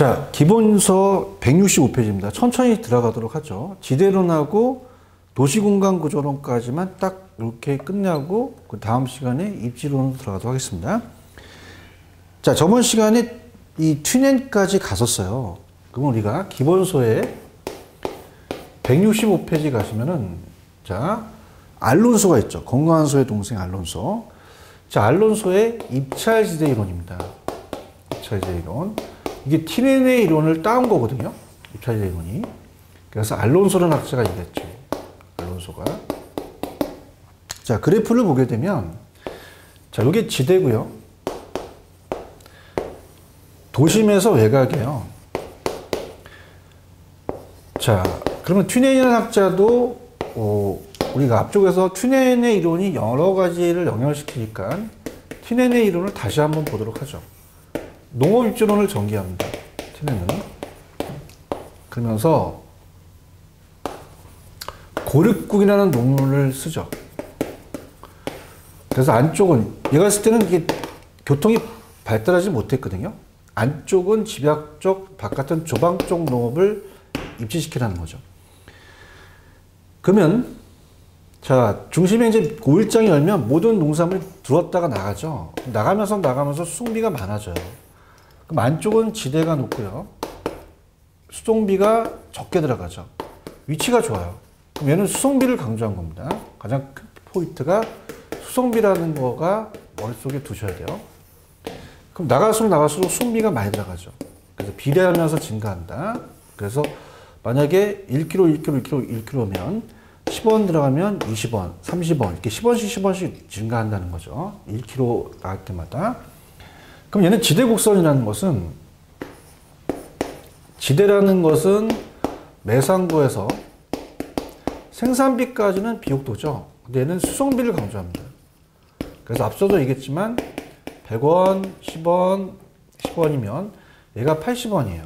자, 기본서 165페이지입니다. 천천히 들어가도록 하죠. 지대론하고 도시공간구조론까지만 딱 이렇게 끝내고 그 다음 시간에 입지론으로 들어가도록 하겠습니다. 자, 저번 시간에 이 튜넨까지 갔었어요. 그럼 우리가 기본서에 165페이지 가시면은 자, 알론소가 있죠. 건강한 소의 동생 알론소. 자, 알론소의 입찰지대 이론입니다. 입찰지대 이론. 이게 튜넨의 이론을 따온 거거든요. 입찰지대 이론이. 그래서 알론소라는 학자가 얘기했죠. 알론소가. 자, 그래프를 보게 되면 자, 이게 지대고요. 도심에서 외곽이에요. 자, 그러면 튜넨이라는 학자도 우리가 앞쪽에서 튜넨의 이론이 여러 가지를 영향시키니까 튜넨의 이론을 다시 한번 보도록 하죠. 농업입지론을 전개합니다. 튜넨은. 그러면서 고립국이라는 논문을 쓰죠. 그래서 안쪽은 얘가 했을 때는 이게 교통이 발달하지 못했거든요. 안쪽은 집약 쪽, 바깥은 조방 쪽 농업을 입지시키라는 거죠. 그러면 자, 중심에 이제 고일장이 열면 모든 농산물이 들어왔다가 나가죠. 나가면서 수송비가 많아져요. 그럼 안쪽은 지대가 높고요. 수송비가 적게 들어가죠. 위치가 좋아요. 그럼 얘는 수송비를 강조한 겁니다. 가장 큰 포인트가 수송비라는 거가 머릿속에 두셔야 돼요. 그럼 나갈수록 수송비가 많이 들어가죠. 그래서 비례하면서 증가한다. 그래서 만약에 1kg 면 10원 들어가면 20원, 30원, 이렇게 10원씩 증가한다는 거죠. 1kg 나갈 때마다. 그럼 얘는 지대곡선이라는 것은, 지대라는 것은 매상고에서 생산비까지는 비옥도죠. 근데 얘는 수송비를 강조합니다. 그래서 앞서도 얘기했지만 100원, 10원, 10원이면 얘가 80원이에요.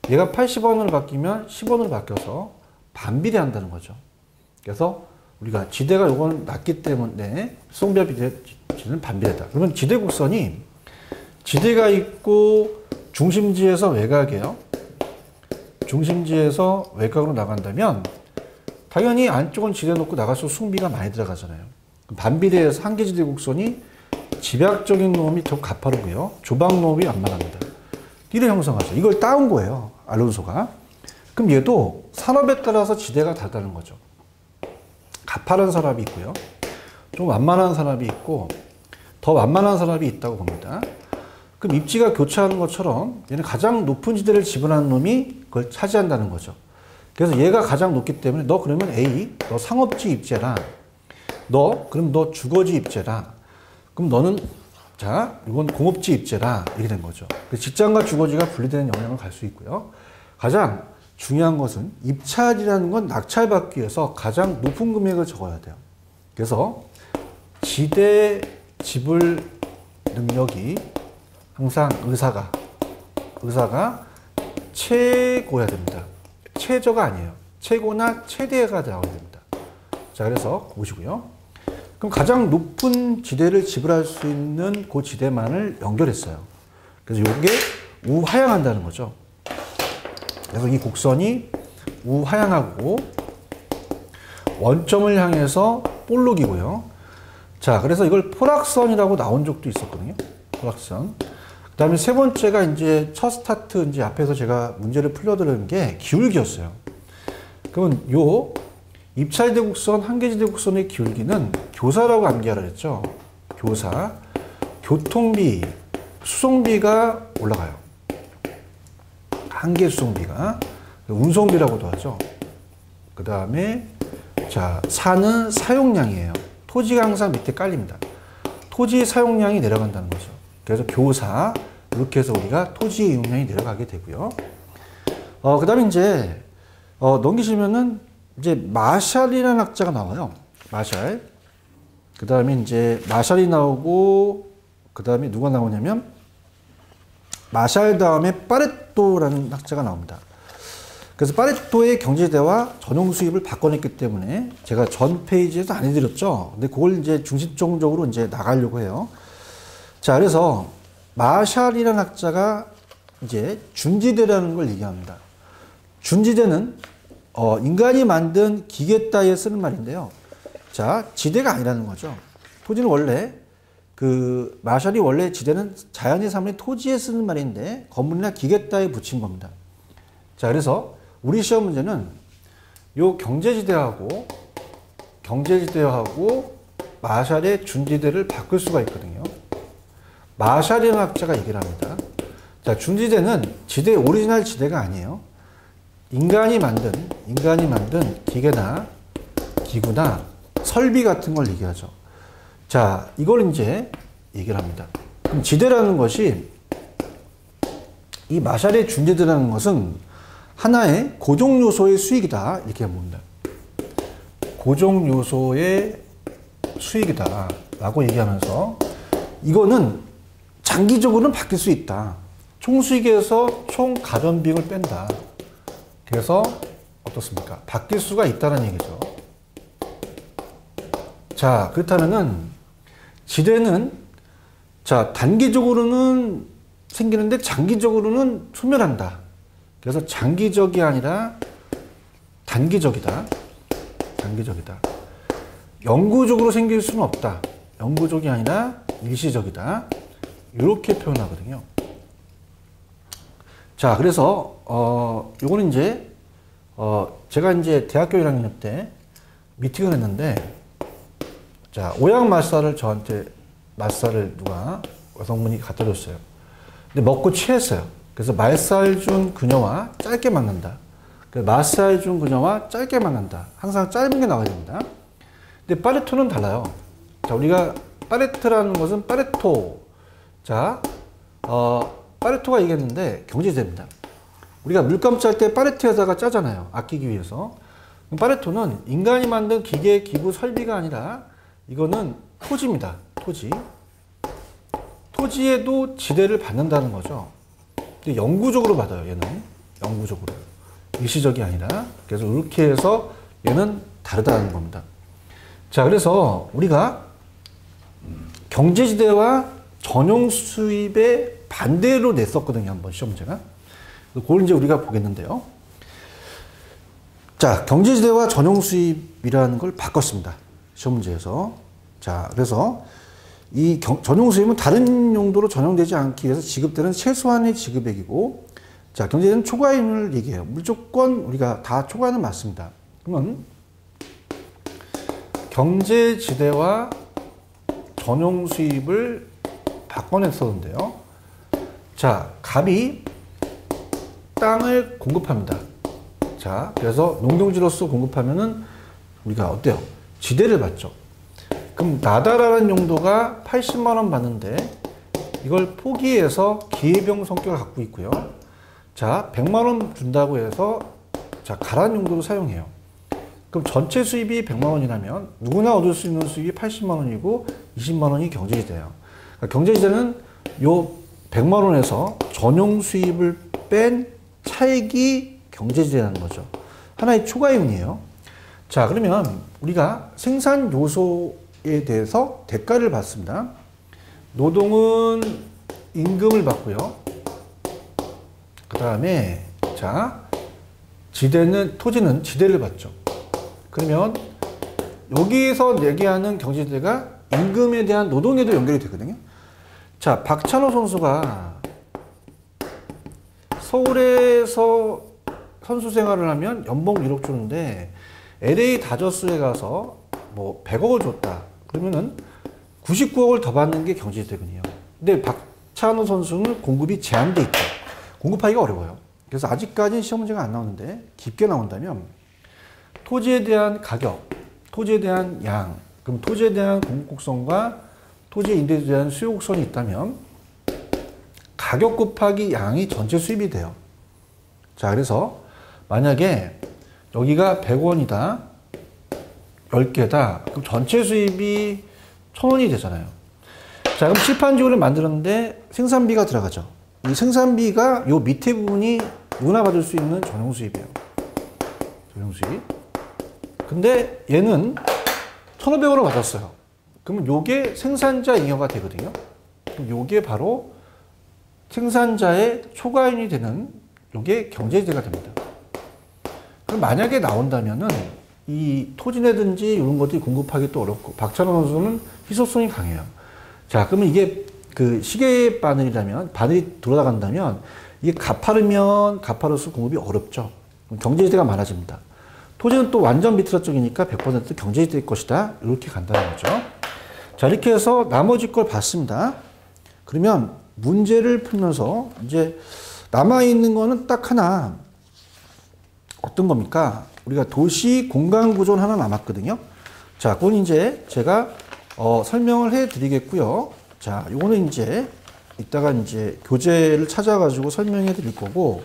얘가 80원으로 바뀌면 10원으로 바뀌어서 반비례한다는 거죠. 그래서 우리가 지대가 요건 낮기 때문에 수송비와 비례는 반비례다. 그러면 지대곡선이 지대가 있고 중심지에서 외곽이에요. 중심지에서 외곽으로 나간다면 당연히 안쪽은 지대 놓고 나갈수록 수송비가 많이 들어가잖아요. 반비례해서 한계지대 곡선이 집약적인 농업이 더 가파르고요. 조방 농업이 완만합니다. 이를 형성하죠. 이걸 따온 거예요. 알론소가. 그럼 얘도 산업에 따라서 지대가 다르다는 거죠. 가파른 산업이 있고요. 좀 완만한 산업이 있고 더 완만한 산업이 있다고 봅니다. 그럼 입지가 교차하는 것처럼 얘는 가장 높은 지대를 지불하는 놈이 그걸 차지한다는 거죠. 그래서 얘가 가장 높기 때문에 너 그러면 A, 너 상업지 입지라. 그럼 너 주거지 입지라. 그럼 너는 자, 이건 공업지 입지라. 이렇게 된 거죠. 직장과 주거지가 분리되는 영향을 갈 수 있고요. 가장 중요한 것은 입찰이라는 건 낙찰받기 위해서 가장 높은 금액을 적어야 돼요. 그래서 지대 지불 능력이 항상 의사가 최고야 됩니다. 최저가 아니에요. 최고나 최대가 나와야 됩니다. 자, 그래서 보시고요. 그럼 가장 높은 지대를 지불할 수 있는 그 지대만을 연결했어요. 그래서 이게 우하향한다는 거죠. 그래서 이 곡선이 우하향하고 원점을 향해서 볼록이고요. 자, 그래서 이걸 포락선이라고 나온 적도 있었거든요. 포락선. 그 다음에 세 번째가 이제 첫 스타트 이제 앞에서 제가 문제를 풀려드리는 게 기울기였어요. 그러면 요 입찰지대 곡선, 한계지대 곡선의 기울기는 교사라고 암기하라 했죠. 교사. 교통비, 수송비가 올라가요. 한계 수송비가. 운송비라고도 하죠. 그 다음에 자, 사는 사용량이에요. 토지가 항상 밑에 깔립니다. 토지 사용량이 내려간다는 거죠. 그래서 교사, 이렇게 해서 우리가 토지 이용량이 내려가게 되고요. 그 다음에 이제, 넘기시면은 이제 마샬이라는 학자가 나와요. 마샬. 그 다음에 이제 마샬이 나오고, 그 다음에 누가 나오냐면, 마샬 다음에 파레토라는 학자가 나옵니다. 그래서 파레토의 경제대와 전용 수입을 바꿔냈기 때문에 제가 전 페이지에서 안 해드렸죠. 근데 그걸 이제 중심적으로 이제 나가려고 해요. 자, 그래서 마샬이라는 학자가 이제 준지대라는 걸 얘기합니다. 준지대는 인간이 만든 기계 따위에 쓰는 말인데요. 자, 지대가 아니라는 거죠. 토지는 원래 마샬이 원래 지대는 자연의 삶의 토지에 쓰는 말인데 건물이나 기계 따위에 붙인 겁니다. 자, 그래서 우리 시험 문제는 요 경제지대하고 마샬의 준지대를 바꿀 수가 있거든요. 마샬이라는 학자가 얘기를 합니다. 자, 준지대는 지대 오리지널 지대가 아니에요. 인간이 만든 기계나 기구나 설비 같은 걸 얘기하죠. 자, 이걸 이제 얘기를 합니다. 그럼 지대라는 것이 이 마샬의 준지대라는 것은 하나의 고정 요소의 수익이다 이렇게 봅니다. 고정 요소의 수익이다 라고 얘기하면서 이거는 장기적으로는 바뀔 수 있다. 총수익에서 총 가변비용을 뺀다. 그래서 어떻습니까? 바뀔 수가 있다는 얘기죠. 자, 그렇다면은 지대는 자, 단기적으로는 생기는데 장기적으로는 소멸한다. 그래서 장기적이 아니라 단기적이다. 단기적이다. 영구적으로 생길 수는 없다. 영구적이 아니라 일시적이다. 이렇게 표현하거든요. 자, 그래서 요거는 이제 제가 이제 대학교 1학년 때 미팅을 했는데, 자, 오양 마사를 저한테 누가 여성분이 갖다 줬어요. 근데 먹고 취했어요. 그래서 말살 준 그녀와 짧게 만난다. 말살 준 그녀와 짧게 만난다. 항상 짧은 게 나와야 됩니다. 근데 파레토는 달라요. 자, 우리가 파레토라는 것은 파레토. 자, 파레토가 얘기했는데 경제지대입니다. 우리가 물감 짤 때 파레토에다가 짜잖아요. 아끼기 위해서. 파레토는 인간이 만든 기계, 기구, 설비가 아니라 이거는 토지입니다. 토지. 토지에도 지대를 받는다는 거죠. 근데 영구적으로 받아요. 얘는 영구적으로. 일시적이 아니라. 그래서 이렇게 해서 얘는 다르다는 겁니다. 자, 그래서 우리가 경제지대와 전용 수입의 반대로 냈었거든요. 한번 시험 문제가. 그걸 이제 우리가 보겠는데요. 자, 경제지대와 전용 수입이라는 걸 바꿨습니다. 시험 문제에서. 자, 그래서 이 전용 수입은 다른 용도로 전용되지 않기 위해서 지급되는 최소한의 지급액이고, 자, 경제지대는 초과임을 얘기해요. 무조건 우리가 다 초과는 맞습니다. 그러면 경제지대와 전용 수입을 바꿔냈었는데요. 자, 갑이 땅을 공급합니다. 자, 그래서 농경지로서 공급하면은 우리가 어때요? 지대를 받죠. 그럼 나다라는 용도가 80만 원 받는데 이걸 포기해서 기회비용 성격을 갖고 있고요. 자, 100만 원 준다고 해서 자, 가란 용도로 사용해요. 그럼 전체 수입이 100만 원이라면 누구나 얻을 수 있는 수입이 80만 원이고 20만 원이 경제지대예요. 그러니까 경제지대는 요 100만 원에서 전용 수입을 뺀 차익이 경제지대라는 거죠. 하나의 초과이윤이에요. 자, 그러면 우리가 생산 요소에 대해서 대가를 받습니다. 노동은 임금을 받고요. 그 다음에 자, 토지는 지대를 받죠. 그러면 여기에서 얘기하는 경제지대가 임금에 대한 노동에도 연결이 되거든요. 자, 박찬호 선수가 서울에서 선수 생활을 하면 연봉 1억 주는데 LA 다저스에 가서 뭐 100억을 줬다. 그러면은 99억을 더 받는 게 경제지대거든요. 근데 박찬호 선수는 공급이 제한돼 있죠. 공급하기가 어려워요. 그래서 아직까지 시험 문제가 안 나오는데 깊게 나온다면 토지에 대한 가격, 토지에 대한 양, 그럼 토지에 대한 공급곡선과 토지의 임대에 대한 수요곡선이 있다면 가격 곱하기 양이 전체 수입이 돼요. 자, 그래서 만약에 여기가 100원이다, 10개다, 그럼 전체 수입이 1000원이 되잖아요. 자, 그럼 칠판지구를 만들었는데 생산비가 들어가죠. 이 생산비가 요 밑에 부분이 누구나 받을 수 있는 전용 수입이에요. 전용 수입. 근데 얘는 1,500원을 받았어요. 그러면 요게 생산자 잉여가 되거든요. 그럼 요게 바로 생산자의 초과인이 되는 이게 경제지대가 됩니다. 그럼 만약에 나온다면은 이 토지내든지 이런 것들이 공급하기 또 어렵고 박찬호 선수는 희소성이 강해요. 자, 그러면 이게 그 시계 바늘이라면 바늘이 돌아간다면 이게 가파르면 가파를수록 공급이 어렵죠. 경제지대가 많아집니다. 토지는 또 완전 비틀어 쪽이니까 100% 경제지대일 것이다. 이렇게 간다는 거죠. 자, 이렇게 해서 나머지 걸 봤습니다. 그러면 문제를 풀면서 이제 남아있는 거는 딱 하나. 어떤 겁니까? 우리가 도시 공간 구조는 하나 남았거든요. 자, 그건 이제 제가 설명을 해 드리겠고요. 자, 요거는 이제 이따가 이제 교재를 찾아가지고 설명해 드릴 거고,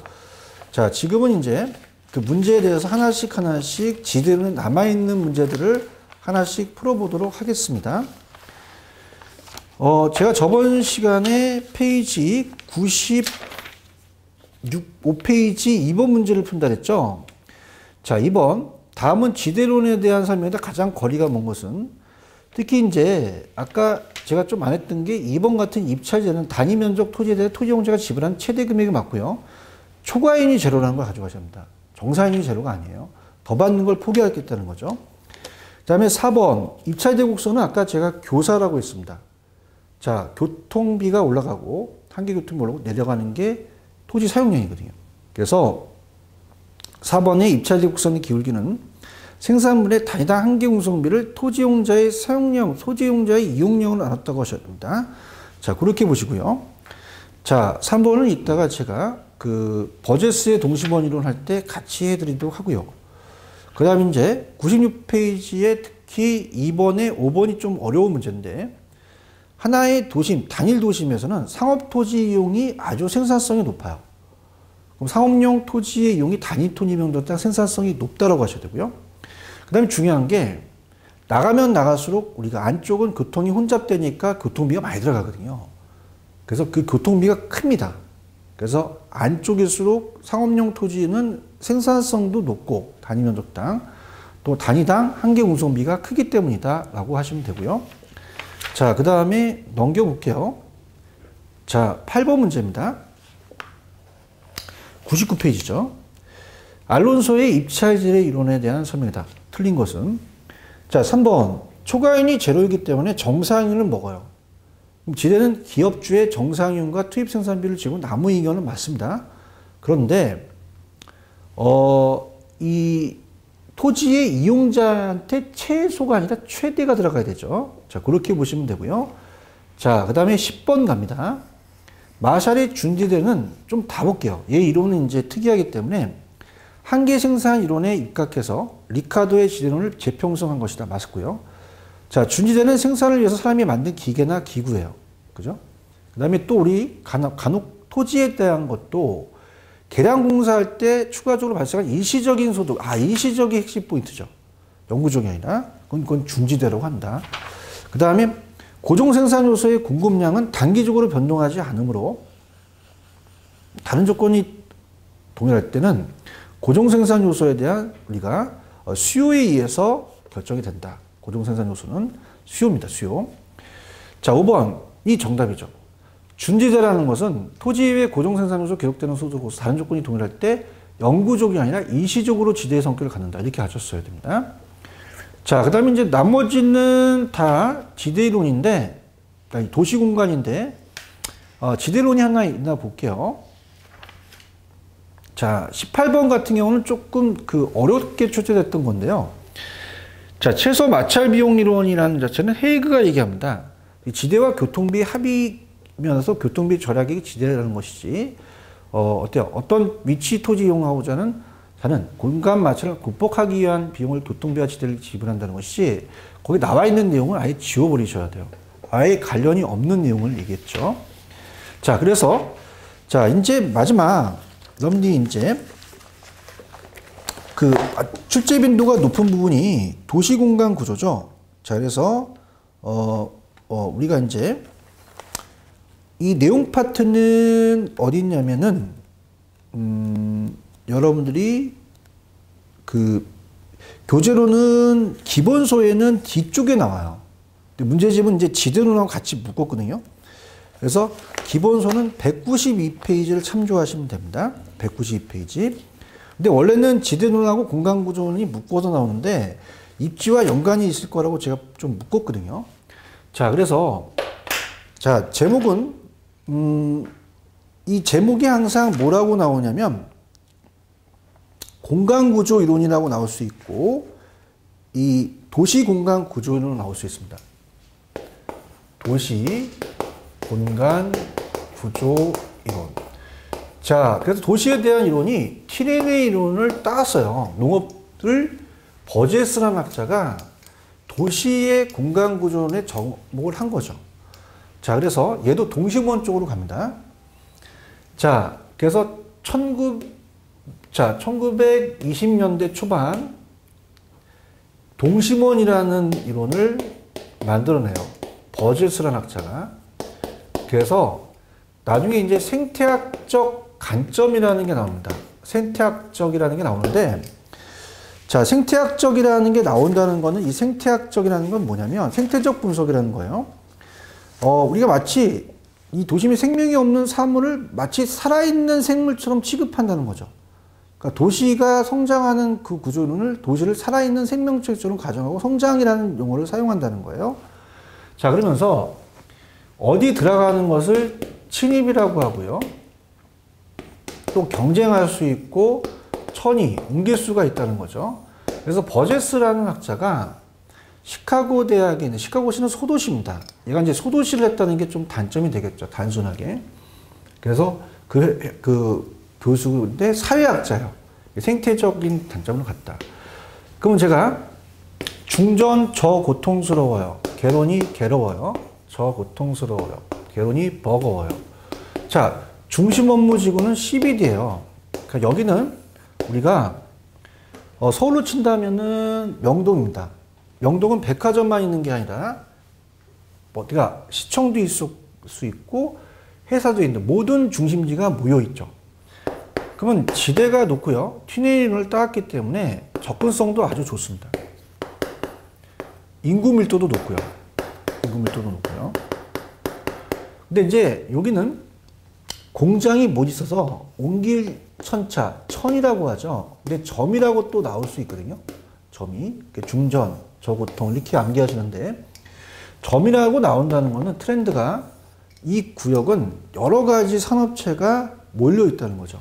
자, 지금은 이제 그 문제에 대해서 하나씩 지대로는 남아있는 문제들을 하나씩 풀어보도록 하겠습니다. 제가 저번 시간에 페이지 95페이지 2번 문제를 푼다 그랬죠? 자, 2번. 다음은 지대론에 대한 설명인데 가장 거리가 먼 것은 특히 이제 아까 제가 좀 안 했던 게 2번 같은 입찰제는 단위 면적 토지에 대해 토지용자가 지불한 최대 금액이 맞고요. 초과인이 제로라는 걸 가져가셔야 합니다. 정사인이 제로가 아니에요. 더 받는 걸 포기하겠다는 거죠. 그 다음에 4번. 입찰대국서는 아까 제가 교사라고 했습니다. 자, 교통비가 올라가고 한계교통비 올라가고 내려가는 게 토지 사용량이거든요. 그래서 4번의 입찰대국선의 기울기는 생산물의 단위당 한계운송비를 토지용자의 사용량, 토지용자의 이용량으로 나눴다고 하셔야 됩니다. 자, 그렇게 보시고요. 자, 3번은 이따가 제가 그 버제스의 동시번이론 할 때 같이 해드리도록 하고요. 그 다음 이제 96페이지에 특히 2번에 5번이 좀 어려운 문제인데 하나의 도심, 단일 도심에서는 상업토지 이용이 아주 생산성이 높아요. 그럼 상업용 토지의 이용이 단위 토지명도 생산성이 높다고 하셔야 되고요. 그 다음에 중요한 게 나가면 나갈수록 우리가 안쪽은 교통이 혼잡되니까 교통비가 많이 들어가거든요. 그래서 그 교통비가 큽니다. 그래서 안쪽일수록 상업용 토지는 생산성도 높고 단위 면적당 또 단위당 한계 운송비가 크기 때문이다 라고 하시면 되고요. 자, 그 다음에 넘겨볼게요. 자, 8번 문제입니다. 99페이지죠. 알론소의 입찰질의 이론에 대한 설명이다. 틀린 것은 자, 3번 초과인이 제로이기 때문에 정상이윤을 먹어요. 그럼 지대는 기업주의 정상이윤과 투입 생산비를 지고 남의 이견은 맞습니다. 그런데 이 토지의 이용자한테 최소가 아니라 최대가 들어가야 되죠. 자, 그렇게 보시면 되고요. 자, 그 다음에 10번 갑니다. 마샬의 준지대는 좀 다 볼게요. 얘 이론은 이제 특이하기 때문에 한계 생산 이론에 입각해서 리카도의 지대론을 재평성한 것이다. 맞고요. 자, 준지대는 생산을 위해서 사람이 만든 기계나 기구예요. 그죠? 그 다음에 또 우리 간혹 토지에 대한 것도 계량 공사할 때 추가적으로 발생한 일시적인 소득. 일시적이 핵심 포인트죠. 영구적이 아니라. 그건 준지대라고 한다. 그 다음에 고정 생산 요소의 공급량은 단기적으로 변동하지 않으므로 다른 조건이 동일할 때는 고정 생산 요소에 대한 우리가 수요에 의해서 결정이 된다. 고정 생산 요소는 수요입니다. 수요. 자, 5번. 이 정답이죠. 준지대라는 것은 토지의 고정 생산 요소 기록되는 소득으로 다른 조건이 동일할 때 영구적이 아니라 일시적으로 지대의 성격을 갖는다. 이렇게 하셨어야 됩니다. 자, 그 다음에 이제 나머지는 다 지대이론인데, 그러니까 도시 공간인데, 지대론이 하나 있나 볼게요. 자, 18번 같은 경우는 조금 어렵게 출제됐던 건데요. 자, 최소 마찰 비용 이론이라는 자체는 헤이그가 얘기합니다. 지대와 교통비 합의면서 교통비 절약이 지대라는 것이지, 어때요? 어떤 위치 토지 이용하고자 하는 공간 마찰을 극복하기 위한 비용을 교통비와 지대를 지불한다는 것이 거기 나와 있는 내용을 아예 지워버리셔야 돼요. 아예 관련이 없는 내용을 얘기했죠. 자, 그래서 자, 이제 마지막 여러분들이 이제 출제 빈도가 높은 부분이 도시 공간 구조죠. 자, 그래서 우리가 이제 이 내용 파트는 어디 있냐면은 여러분들이 교재로는 기본소에는 뒤쪽에 나와요. 근데 문제집은 이제 지대론하고 같이 묶었거든요. 그래서 기본소는 192페이지를 참조하시면 됩니다. 192페이지. 근데 원래는 지대론하고 공간구조론이 묶어서 나오는데 입지와 연관이 있을 거라고 제가 좀 묶었거든요. 자, 그래서 자, 제목은 이 제목이 항상 뭐라고 나오냐면 공간구조 이론이라고 나올 수 있고 이 도시공간구조 이론으로 나올 수 있습니다. 도시공간구조 이론. 자, 그래서 도시에 대한 이론이 티레네 이론을 따왔어요. 농업을 버제스라는 학자가 도시의 공간구조론에 접목을 한 거죠. 자, 그래서 얘도 동심원 쪽으로 갑니다. 자, 그래서 1920년대 초반 동심원이라는 이론을 만들어내요. 버제스라는 학자가. 그래서 나중에 이제 생태학적 관점이라는 게 나옵니다. 생태학적이라는 게 나오는데, 자, 생태학적이라는 게 나온다는 거는 이 생태학적이라는 건 뭐냐면 생태적 분석이라는 거예요. 우리가 마치 이 도심에 생명이 없는 사물을 마치 살아있는 생물처럼 취급한다는 거죠. 그러니까 도시가 성장하는 그 구조론을 도시를 살아있는 생명체처럼 가정하고 성장이라는 용어를 사용한다는 거예요. 자, 그러면서 어디 들어가는 것을 침입이라고 하고요. 또 경쟁할 수 있고 천이 옮길 수가 있다는 거죠. 그래서 버제스라는 학자가 시카고 대학에 있는, 시카고시는 소도시입니다. 얘가 이제 소도시를 했다는 게 좀 단점이 되겠죠. 단순하게. 그래서 그 교수인데 사회학자예요. 생태적인 단점을 갖다. 그러면 제가 중전 저 고통스러워요. 개론이 괴로워요. 저 고통스러워요. 개론이 버거워요. 자, 중심 업무 지구는 CBD예요. 그러니까 여기는 우리가 서울로 친다면은 명동입니다. 명동은 백화점만 있는 게 아니라 어디가 시청도 있을 수 있고 회사도 있는 모든 중심지가 모여 있죠. 그러면 지대가 높고요. 튀네이론을 따왔기 때문에 접근성도 아주 좋습니다. 인구 밀도도 높고요. 인구 밀도도 높고요. 근데 이제 여기는 공장이 못 있어서 옮길 천차, 천이라고 하죠. 근데 점이라고 또 나올 수 있거든요. 점이. 중전, 저고통 이렇게 암기하시는데 점이라고 나온다는 거는 트렌드가 이 구역은 여러 가지 산업체가 몰려 있다는 거죠.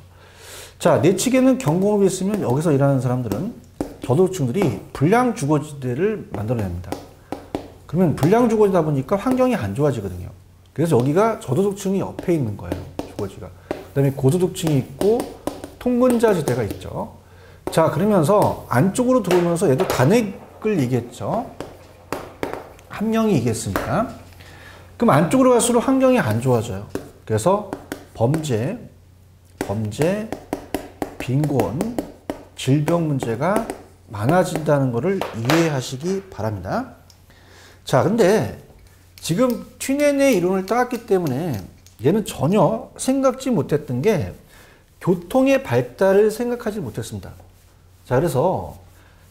자, 내측에는 경공업이 있으면 여기서 일하는 사람들은 저소득층들이 불량 주거지대를 만들어냅니다. 그러면 불량 주거지다 보니까 환경이 안 좋아지거든요. 그래서 여기가 저소득층이 옆에 있는 거예요. 주거지가. 그 다음에 고소득층이 있고 통근자 지대가 있죠. 자, 그러면서 안쪽으로 들어오면서 얘도 단핵을 얘기했죠. 함령이 얘기했으니까. 그럼 안쪽으로 갈수록 환경이 안 좋아져요. 그래서 범죄, 빈곤, 질병 문제가 많아진다는 것을 이해하시기 바랍니다. 자, 근데 지금 튀네네 이론을 따왔기 때문에 얘는 전혀 생각지 못했던 게 교통의 발달을 생각하지 못했습니다. 자, 그래서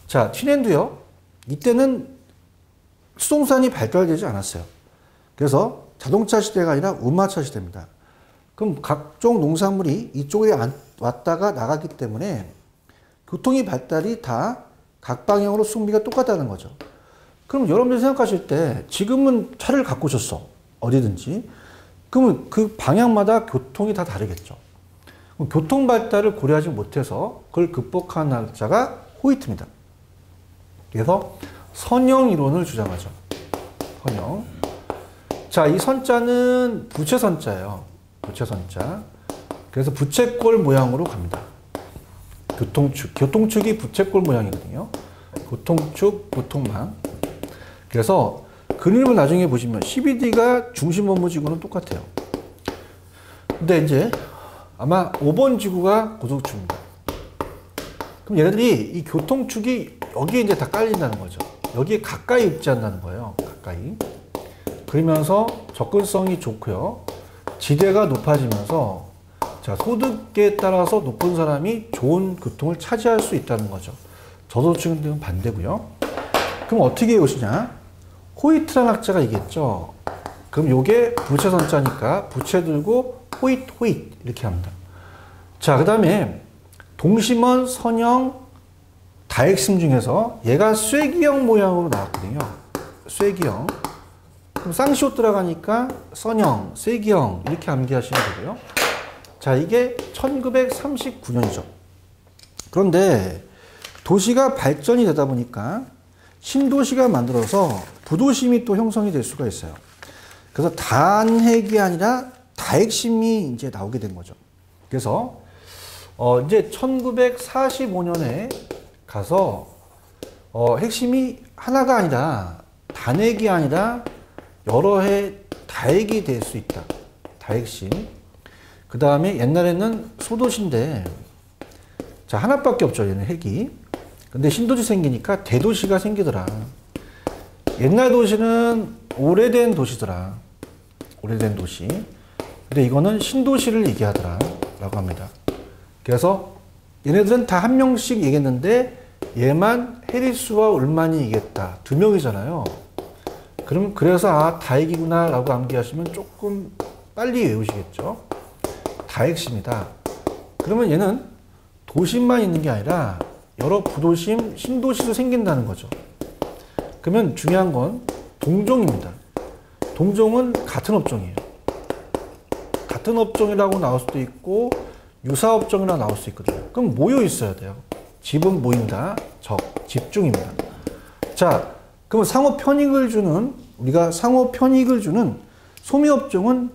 자, 튀넨도요. 이때는 수송산이 발달되지 않았어요. 그래서 자동차 시대가 아니라 운마차 시대입니다. 그럼 각종 농산물이 이쪽에 왔다가 나가기 때문에 교통의 발달이 다 각 방향으로 수송비가 똑같다는 거죠. 그럼 여러분들이 생각하실 때 지금은 차를 갖고 오셨어. 어디든지. 그러면 그 방향마다 교통이 다 다르겠죠. 그럼 교통 발달을 고려하지 못해서 그걸 극복한 학자가 호이트입니다. 그래서 선형 이론을 주장하죠. 선형. 자, 이 선자는 부채선자예요. 부채선자. 그래서 부채꼴 모양으로 갑니다. 교통축이 부채꼴 모양이거든요. 교통축, 교통망. 그래서 그림을 나중에 보시면 CBD가 중심 업무 지구는 똑같아요. 근데 이제 아마 5번 지구가 고속축입니다. 그럼 얘네들이 이 교통축이 여기에 이제 다 깔린다는 거죠. 여기에 가까이 입지한다는 거예요. 가까이. 그러면서 접근성이 좋고요. 지대가 높아지면서 자, 소득에 따라서 높은 사람이 좋은 교통을 차지할 수 있다는 거죠. 저소득층은 반대고요. 그럼 어떻게 오시냐? 호이트라는 학자가 얘기했죠. 그럼 요게 부채 선자니까 부채 들고 호잇 호잇 이렇게 합니다. 자, 그 다음에 동심원, 선형, 다액심 중에서 얘가 쇠기형 모양으로 나왔거든요. 쇠기형. 그럼 쌍시옷 들어가니까 선형, 쇠기형 이렇게 암기하시면 되고요. 자, 이게 1939년이죠. 그런데 도시가 발전이 되다 보니까 신도시가 만들어서 부도심이 또 형성이 될 수가 있어요. 그래서 단핵이 아니라 다핵심이 이제 나오게 된 거죠. 그래서 이제 1945년에 가서 핵심이 하나가 아니라 단핵이 아니라 여러 해 다핵이 될 수 있다. 다핵심. 그 다음에 옛날에는 소도시인데 자, 하나밖에 없죠. 얘는 핵이. 근데 신도시 생기니까 대도시가 생기더라. 옛날 도시는 오래된 도시더라. 오래된 도시. 근데 이거는 신도시를 얘기하더라. 라고 합니다. 그래서 얘네들은 다 한 명씩 얘기했는데 얘만 해리스와 울만이 얘기했다. 두 명이잖아요. 그럼 그래서 아, 다핵이구나 라고 암기하시면 조금 빨리 외우시겠죠. 다핵심이다. 그러면 얘는 도심만 있는 게 아니라 여러 부도심, 신도시도 생긴다는 거죠. 그러면 중요한 건 동종입니다. 동종은 같은 업종이에요. 같은 업종이라고 나올 수도 있고 유사업종이라고 나올 수 있거든요. 그럼 모여 있어야 돼요. 집은 모인다. 집중입니다. 자, 그럼 상호 편익을 주는 우리가 상호 편익을 주는 소미업종은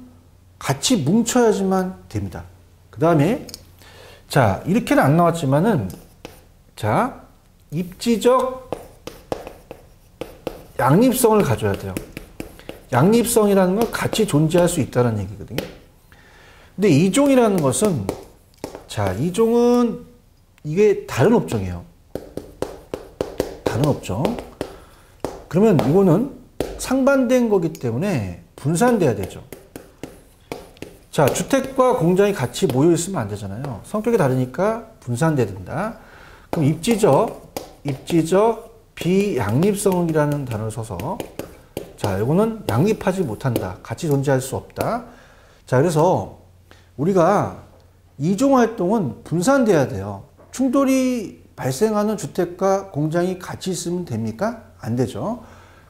같이 뭉쳐야지만 됩니다. 그 다음에 자, 이렇게는 안 나왔지만은 자, 입지적 양립성을 가져야 돼요. 양립성이라는 건 같이 존재할 수 있다는 얘기거든요. 근데 이종이라는 것은 자, 이종은 이게 다른 업종이에요. 다른 업종. 그러면 이거는 상반된 거기 때문에 분산돼야 되죠. 자, 주택과 공장이 같이 모여 있으면 안 되잖아요. 성격이 다르니까 분산돼야 된다. 그럼 입지적 비양립성이라는 단어를 써서 자, 이거는 양립하지 못한다. 같이 존재할 수 없다. 자, 그래서 우리가 이종 활동은 분산돼야 돼요. 충돌이 발생하는 주택과 공장이 같이 있으면 됩니까? 안 되죠.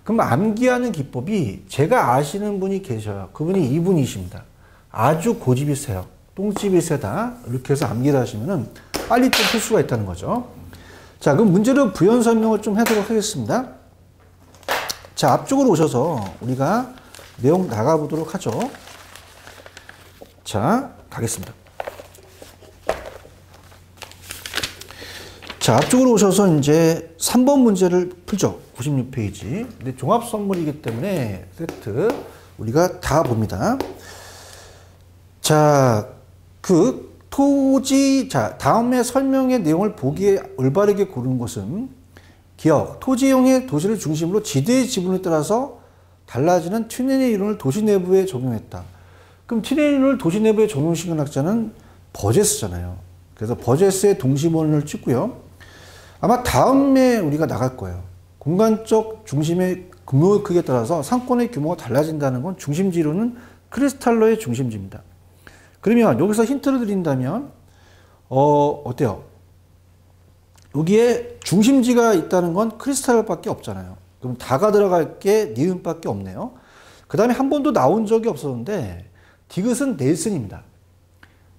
그럼 암기하는 기법이 제가 아시는 분이 계셔요. 그분이 이분이십니다. 아주 고집이 세요. 똥집이 세다. 이렇게 해서 암기를 하시면은 빨리 또 풀 수가 있다는 거죠. 자, 그럼 문제로 부연 설명을 좀 하도록 하겠습니다. 자, 앞쪽으로 오셔서 우리가 내용 나가보도록 하죠. 자, 가겠습니다. 자, 앞쪽으로 오셔서 이제 3번 문제를 풀죠. 96페이지. 근데 종합 선물이기 때문에 세트 우리가 다 봅니다. 자, 그 토지, 자, 다음에 설명의 내용을 보기에 올바르게 고르는 것은 기억, 토지형의 도시를 중심으로 지대의 지분에 따라서 달라지는 튜넨의 이론을 도시 내부에 적용했다. 그럼 튜넨의 이론을 도시 내부에 적용시킨 학자는 버제스잖아요. 그래서 버제스의 동심원을 찍고요. 아마 다음에 우리가 나갈 거예요. 공간적 중심의 규모의 크기에 따라서 상권의 규모가 달라진다는 건 중심지로는 크리스탈로의 중심지입니다. 그러면 여기서 힌트를 드린다면 어때요? 여기에 중심지가 있다는 건 크리스탈밖에 없잖아요. 그럼 다가 들어갈 게 니은밖에 없네요. 그 다음에 한 번도 나온 적이 없었는데 디귿은 넬슨입니다.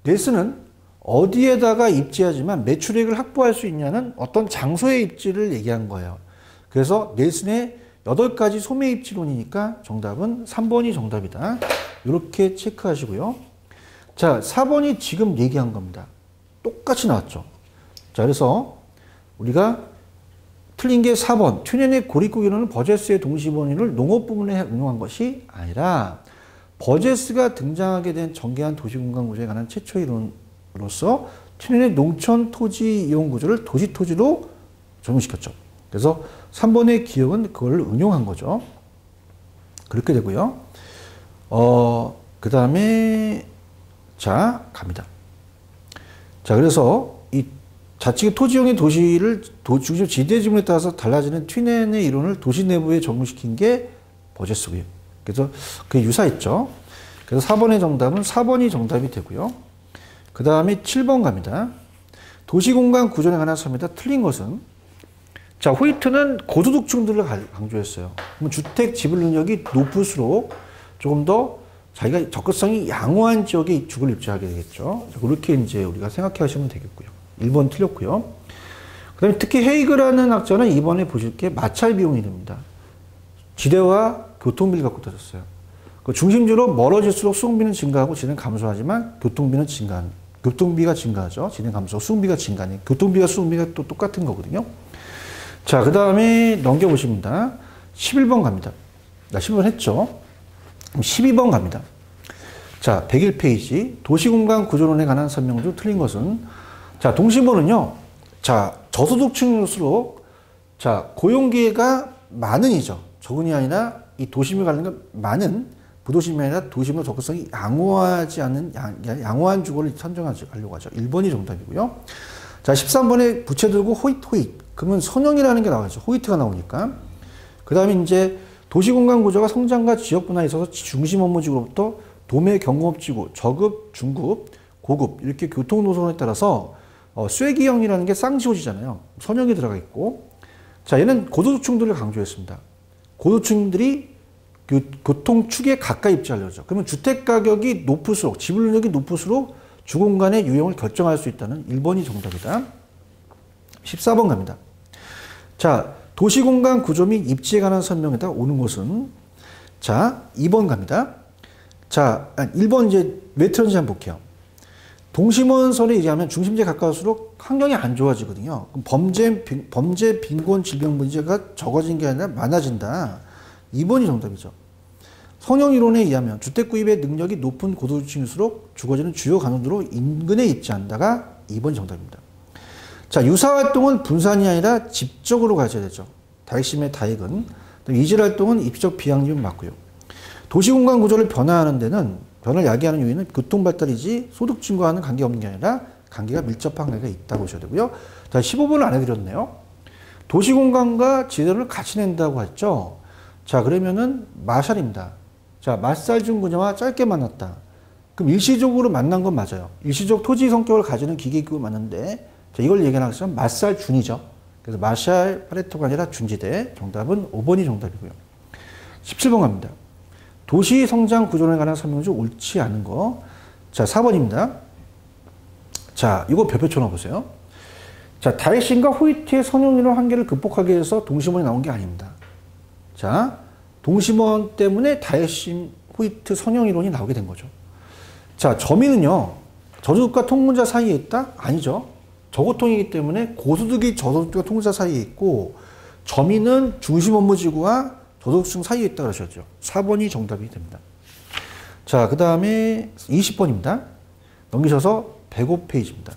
넬슨은 어디에다가 입지하지만 매출액을 확보할 수 있냐는 어떤 장소의 입지를 얘기한 거예요. 그래서 넬슨의 8가지 소매 입지론이니까 정답은 3번이 정답이다. 이렇게 체크하시고요. 자, 4번이 지금 얘기한 겁니다. 똑같이 나왔죠. 자, 그래서 우리가 틀린 게 4번. 튜넨의 고립구 이론은 버제스의 동시원인을 농업 부분에 응용한 것이 아니라 버제스가 등장하게 된 정개한 도시공간 구조에 관한 최초 이론으로서 튜넨의 농촌 토지 이용 구조를 도시 토지로 적용시켰죠. 그래서 3번의 기억은 그걸 응용한 거죠. 그렇게 되고요. 그 다음에 자, 갑니다. 자, 그래서 이 자치구 토지형의 도시를 중심 지대 지분에 따라서 달라지는 튜넨의 이론을 도시 내부에 적용시킨 게 버제스고요. 그래서 그게 유사했죠. 그래서 4번의 정답은 4번이 정답이 되고요. 그 다음에 7번 갑니다. 도시공간 구조에 관한 설명입니다. 틀린 것은 자, 호이트는 고소득층들을 강조했어요. 그러면 주택 지불 능력이 높을수록 조금 더 자기가 접근성이 양호한 지역에 주거를 입주하게 되겠죠. 그렇게 이제 우리가 생각하시면 되겠고요. 1번 틀렸고요. 그 다음에 특히 헤이그라는 학자는 이번에 보실 게 마찰 비용 이름입니다. 지대와 교통비를 갖고 따졌어요. 그 중심지로 멀어질수록 수용비는 증가하고 지대는 감소하지만 교통비가 증가하죠. 지대는 감소, 수용비가 증가하니 교통비와 수용비가 또 똑같은 거거든요. 자, 그 다음에 넘겨보십니다. 11번 갑니다. 나 11번 했죠. 12번 갑니다. 자, 101페이지. 도시공간 구조론에 관한 설명 중 틀린 것은 자, 동심원은요. 자, 저소득층일수록 자, 고용기회가 많은이죠. 적은이 아니라 이 도심에 관련된 많은 부도심이 아니라 도심으로 접근성이 양호하지 않는 양호한 주거를 선정하려고 하죠. 1번이 정답이고요. 자, 13번에 부채 들고 호잇. 그러면 선형이라는 게 나와야죠. 호이트가 나오니까. 그 다음에 이제 도시공간 구조가 성장과 지역 분화에 있어서 중심 업무지구로부터 도매 경공업지구, 저급, 중급, 고급 이렇게 교통 노선에 따라서 쇠기형이라는 게 쌍지호지잖아요. 선형이 들어가 있고, 자, 얘는 고소득층들을 강조했습니다. 고소득층들이 교통축에 가까이 입지하려고 하죠. 그러면 주택 가격이 높을수록, 지불 능력이 높을수록 주공간의 유형을 결정할 수 있다는 1번이 정답이다. 14번 갑니다. 자, 도시공간 구조 및 입지에 관한 설명에다 오는 것은 자, 2번 갑니다. 자, 1번 이제 왜 틀었는지 한번 볼게요. 동심원설에 의하면 중심지에 가까울수록 환경이 안 좋아지거든요. 그럼 범죄, 빈곤, 질병 문제가 적어진 게 아니라 많아진다. 2번이 정답이죠. 성형이론에 의하면 주택 구입의 능력이 높은 고소득층일수록 주거지는 주요 간호도로 인근에 입지한다가 2번이 정답입니다. 자, 유사활동은 분산이 아니라 집적으로 가져야 되죠. 다핵심의 다핵은. 이질활동은 입지적 비양림은 맞고요. 도시공간 구조를 변화하는 데는 변화를 야기하는 요인은 교통발달이지 소득층과는 관계없는 게 아니라 관계가 밀접한 관계가 있다고 보셔야 되고요. 자, 15번을 안 해드렸네요. 도시공간과 지대를 같이 낸다고 했죠. 자, 그러면은 마샬입니다. 자, 마살준 그녀와 짧게 만났다. 그럼 일시적으로 만난 건 맞아요. 일시적 토지 성격을 가지는 기계기구 맞는데 자, 이걸 얘기하면 마살준이죠. 그래서 마샬 파레토가 아니라 준지대. 정답은 5번이 정답이고요. 17번 갑니다. 도시 성장 구조론에 관한 설명 중 옳지 않은 거. 자, 4번입니다. 자, 이거 별표 쳐놔보세요. 자, 다이신과 호이트의 선형이론 한계를 극복하기 위해서 동심원이 나온 게 아닙니다. 자, 동심원 때문에 다이신, 호이트 선형이론이 나오게 된 거죠. 자, 점이는요, 저소득과 통근자 사이에 있다? 아니죠. 저고통이기 때문에 고소득이 저소득과 통근자 사이에 있고, 점이는 중심 업무지구와 저소득층 사이에 있다 그러셨죠. 4번이 정답이 됩니다. 자, 그 다음에 20번입니다. 넘기셔서 105페이지입니다.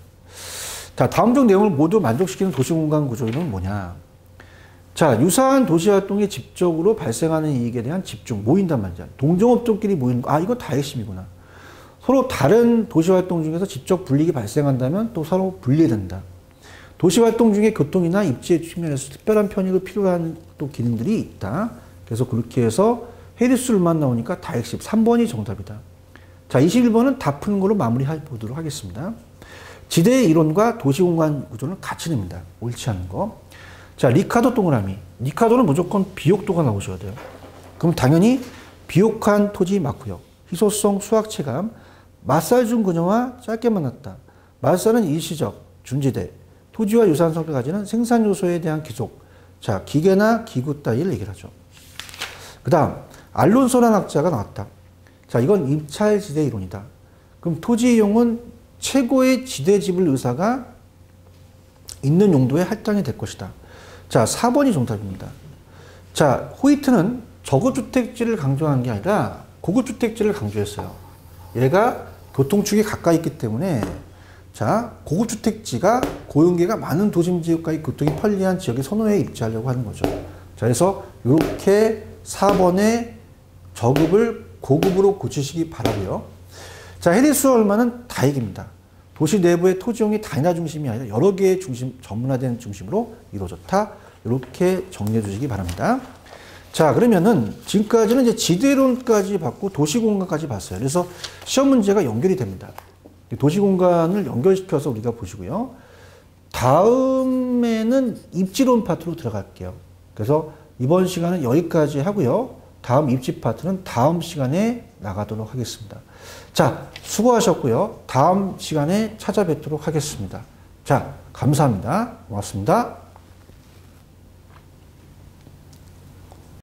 자, 다음 중 내용을 모두 만족시키는 도시공간 구조는 뭐냐. 자, 유사한 도시활동이 집적으로 발생하는 이익에 대한 집중, 모인단 말이죠. 동종업종끼리 모이는 거, 아, 이거 다 핵심이구나. 서로 다른 도시활동 중에서 집적 불이익이 발생한다면 또 서로 분리된다. 도시활동 중에 교통이나 입지의 측면에서 특별한 편익을 필요한 또 기능들이 있다. 그래서 그렇게 해서 헤리스룰만 나오니까 다 핵심. 3번이 정답이다. 자, 21번은 다 푸는 걸로 마무리 보도록 하겠습니다. 지대의 이론과 도시공간 구조는 같이 냅니다. 옳지 않은 거. 자, 리카도 동그라미. 리카도는 무조건 비옥도가 나오셔야 돼요. 그럼 당연히 비옥한 토지 맞고요. 희소성 수학체감. 마살준 그녀와 짧게 만났다. 마살은 일시적, 준지대. 토지와 유사한 성격을 가지는 생산 요소에 대한 기속. 자, 기계나 기구 따위를 얘기를 하죠. 그 다음, 알론소라는 학자가 나왔다. 자, 이건 입찰지대 이론이다. 그럼 토지 이용은 최고의 지대 지불 의사가 있는 용도에 할당이 될 것이다. 자, 4번이 정답입니다. 자, 호이트는 저고주택지를 강조한 게 아니라 고급주택지를 강조했어요. 얘가 교통축에 가까이 있기 때문에 자, 고급주택지가 고용계가 많은 도심지역과의 교통이 편리한 지역의 선호에 입지하려고 하는 거죠. 자, 그래서 이렇게 4번의 저급을 고급으로 고치시기 바라고요. 자, 해리스월만은 다익입니다. 도시 내부의 토지용이 단일화 중심이 아니라 여러 개의 중심, 전문화된 중심으로 이루어졌다. 이렇게 정리해 주시기 바랍니다. 자, 그러면은 지금까지는 이제 지대론까지 봤고 도시공간까지 봤어요. 그래서 시험 문제가 연결이 됩니다. 도시공간을 연결시켜서 우리가 보시고요. 다음에는 입지론 파트로 들어갈게요. 그래서 이번 시간은 여기까지 하고요. 다음 입지 파트는 다음 시간에 나가도록 하겠습니다. 자, 수고하셨고요. 다음 시간에 찾아뵙도록 하겠습니다. 자, 감사합니다. 고맙습니다.